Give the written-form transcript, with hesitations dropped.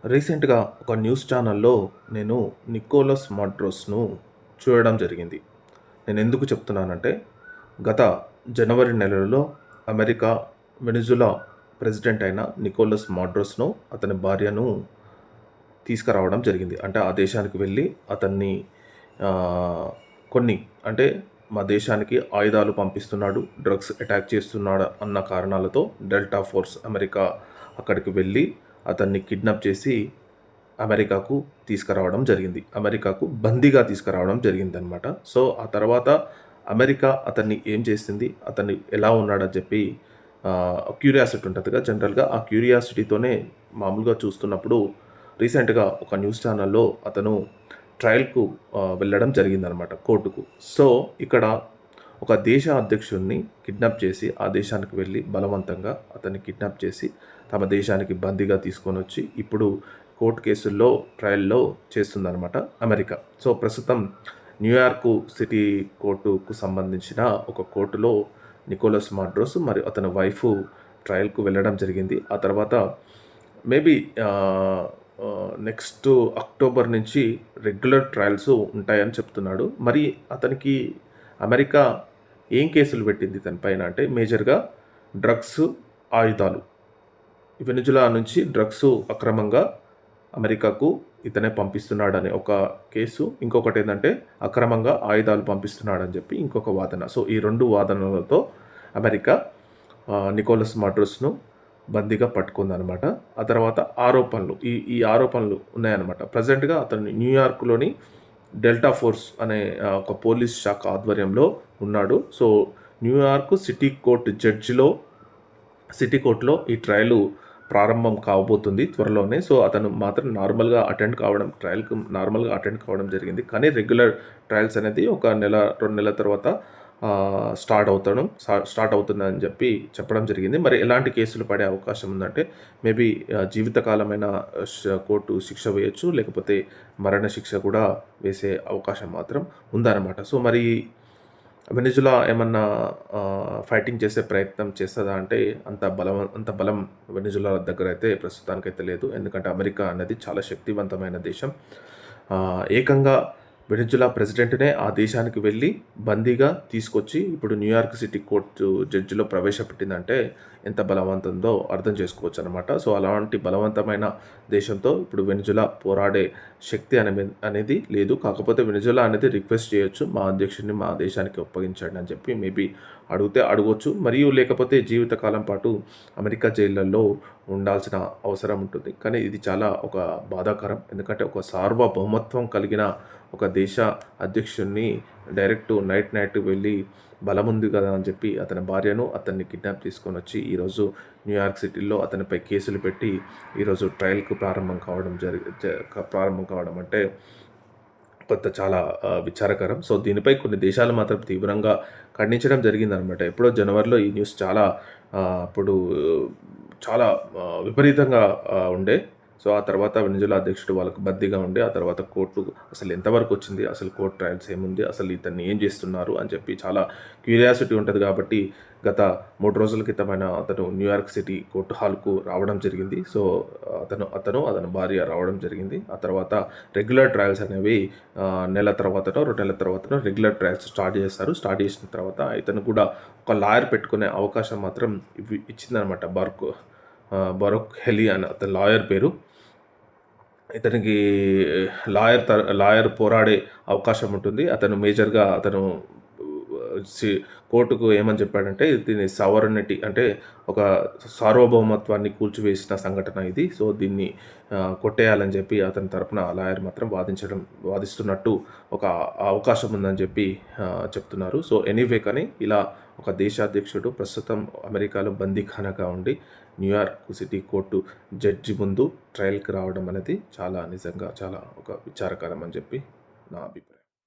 రీసెంట్‌గా ఒక న్యూస్ ఛానల్‌లో నేను నికోలస్ మాడ్రోస్‌ను చూడడం జరిగింది. నేనెందుకు చెప్తున్నానంటే, గత జనవరి నెలలో అమెరికా వెనిజులా ప్రెసిడెంట్ అయిన నికోలస్ మాడ్రోస్‌ను, అతని భార్యను తీసుకురావడం జరిగింది. అంటే ఆ దేశానికి వెళ్ళి అతన్ని ఆహ్, కొన్ని అంటే మా దేశానికి ఆయుధాలు పంపిస్తున్నాడు, డ్రగ్స్ అటాక్ చేస్తున్నాడు అన్న కారణాలతో డెల్టా ఫోర్స్ అమెరికా అక్కడికి వెళ్ళి అతన్ని కిడ్నాప్ చేసి అమెరికాకు తీసుకురావడం జరిగింది. అమెరికాకు బందీగా తీసుకురావడం జరిగిందనమాట. సో, ఆ తర్వాత అమెరికా అతన్ని ఏం చేసింది? అతను ఎలా ఉన్నాడని చెప్పి క్యూరియాసిటీ ఉంటదిగా జనరల్‌గా. ఆ క్యూరియాసిటీతోనే మామూలుగా చూస్తున్నప్పుడు రీసెంట్‌గా ఒక న్యూస్ ఛానల్‌లో అతను ట్రయల్‌కు వెళ్ళడం జరిగిందనమాట కోర్టుకు. సో, ఇక్కడ ఒక దేశ అధ్యక్షుడిని కిడ్నాప్ చేసి, ఆ దేశానికి వెళ్ళి బలవంతంగా అతన్ని కిడ్నాప్ చేసి, తమ దేశానికి బందీగా తీసుకొనొచ్చి, ఇప్పుడు కోర్ట్ కేసుల్లో, ట్రయల్‌లో చేస్తుందనమాట అమెరికా. సో, ప్రస్తుతం న్యూయార్కు సిటీ కోర్టుకు సంబంధించిన ఒక కోర్టులో నికోలస్ మాడ్రోస్ మరియు అతని వైఫు ట్రయల్‌కు వెళ్ళడం జరిగింది. ఆ తర్వాత మేబీ నెక్స్ట్ అక్టోబర్ నుంచి రెగ్యులర్ ట్రయల్స్ ఉంటాయని చెప్తున్నాడు. మరి అతనికి అమెరికా ఏం కేసులు పెట్టింది తన పైన అంటే మేజర్‌గా డ్రగ్స్, ఆయుధాలు. వెనిజులా నుంచి డ్రగ్స్ అక్రమంగా అమెరికాకు ఇతనే పంపిస్తున్నాడనే ఒక కేసు. ఇంకొకటేందంటే అక్రమంగా ఆయుధాలు పంపిస్తున్నాడని చెప్పి ఇంకొక వాదన. సో, ఈ 2 వాదనలతో అమెరికా నికోలస్ మాడ్రోస్‌ను బందీగా పట్టుకుందనమాట. ఆ తర్వాత ఆరోపణలు ఈ ఆరోపణలు ఉన్నాయన్నమాట. ప్రెజెంట్‌గా అతను న్యూయార్క్‌లోని డెల్టా ఫోర్స్ అనే ఒక పోలీస్ శాఖ ఆధ్వర్యంలో ఉన్నాడు. సో, న్యూయార్క్ సిటీ కోర్ట్‌లో ఈ ట్రయలు ప్రారంభం కాబోతుంది త్వరలోనే. సో, అతను మాత్రం ట్రయల్‌కి నార్మల్‌గా అటెండ్ కావడం జరిగింది. కానీ రెగ్యులర్ ట్రయల్స్ అనేది ఒక నెల, 2 నెలల తర్వాత స్టార్ట్ అవుతుందని చెప్పడం జరిగింది. మరి ఎలాంటి కేసులు పడే అవకాశం ఉందంటే మేబీ జీవితకాలమైన కోర్టు శిక్ష వేయొచ్చు. లేకపోతే మరణ శిక్ష కూడా వేసే అవకాశం మాత్రం ఉందన్నమాట. సో, మరి వెనిజులా ఏమన్నా ఫైటింగ్ చేసే ప్రయత్నం చేస్తదా అంటే అంత బలం వెనిజులా దగ్గరైతే ప్రస్తుతానికైతే లేదు. ఎందుకంటే అమెరికా అనేది చాలా శక్తివంతమైన దేశం. ఏకంగా వెనిజులా ప్రెసిడెంట్‌నే ఆ దేశానికి వెళ్ళి బందీగా తీసుకొచ్చి ఇప్పుడు న్యూయార్క్ సిటీ కోర్టు జడ్జిలో ప్రవేశపెట్టిందంటే ఎంత బలవంతందో అర్థం చేసుకోవచ్చనమాట. సో, అలాంటి బలవంతమైన దేశంతో ఇప్పుడు వెనిజులా పోరాడే శక్తి అనేది లేదు. కాకపోతే వెనిజులా అనేది రిక్వెస్ట్ చేయొచ్చు. మా అధ్యక్షుడిని మా దేశానికి అప్పగించండి అని చెప్పి మేబీ అడిగితే అడగొచ్చు. మరియు లేకపోతే జీవితకాలం పాటు అమెరికా జైళ్ళల్లో ఉండాల్సిన అవసరం ఉంటుంది. కానీ ఇది చాలా ఒక బాధాకరం. ఎందుకంటే ఒక సార్వభౌమత్వం కలిగిన ఒక దేశ అధ్యక్షుడిని డైరెక్ట్ నైట్ వెళ్ళి బలముంది కదా అని చెప్పి అతని భార్యను అతన్ని కిడ్నాప్ తీసుకొని వచ్చి ఈరోజు న్యూయార్క్ సిటీలో అతనిపై కేసులు పెట్టి ఈరోజు ట్రయల్‌కు ప్రారంభం కావడం అంటే కొంత చాలా విచారకరం. సో, దీనిపై కొన్ని దేశాలు మాత్రం తీవ్రంగా ఖండించడం జరిగిందనమాట. ఎప్పుడో జనవరిలో ఈ న్యూస్ అప్పుడు చాలా విపరీతంగా ఉండే. సో, ఆ తర్వాత వెనిజులా అధ్యక్షుడు వాళ్ళకు బద్దీగా ఉండి, ఆ తర్వాత కోర్టు అసలు ఎంతవరకు వచ్చింది? అసలు కోర్ట్ ట్రయల్స్ ఏముంది? అసలు ఇతన్ని ఏం చేస్తున్నారు? అని చెప్పి చాలా క్యూరియాసిటీ ఉంటది కాబట్టి గత 3 రోజుల క్రితమైన అతను న్యూయార్క్ సిటీ కోర్ట్ హాల్‌కు రావడం జరిగింది. సో, అతని భార్య రావడం జరిగింది. ఆ తర్వాత రెగ్యులర్ ట్రయల్స్ అనేవి నెల తర్వాతనో, 2 నెలల తర్వాతనో రెగ్యులర్ ట్రయల్స్ స్టార్ట్ చేస్తారు. స్టార్ట్ చేసిన తర్వాత ఇతను కూడా ఒక లాయర్ పెట్టుకునే అవకాశం మాత్రం ఇచ్చిందనమాట. బరూక్ హెలీ అని అతని లాయర్ పేరు. ఇతనికి లాయర్ పోరాడే అవకాశం ఉంటుంది. అతను మేజర్‌గా సి కోర్టుకు ఏమని చెప్పాడంటే దీన్ని సావరనిటీ అంటే ఒక సార్వభౌమత్వాన్ని కూల్చివేసిన సంఘటన ఇది. సో, దీన్ని కొట్టేయాలని చెప్పి అతని తరపున లాయర్ మాత్రం వాదిస్తున్నట్టు ఒక అవకాశం ఉందని చెప్పి చెప్తున్నారు. సో, ఎనీవే కానీ ఇలా ఒక దేశాధ్యక్షుడు ప్రస్తుతం అమెరికాలో బందీఖానాగా ఉండి న్యూయార్క్ సిటీ కోర్టు జడ్జి ముందు ట్రయల్‌కి రావడం అనేది నిజంగా చాలా ఒక విచారకరం అని చెప్పి నా అభిప్రాయం.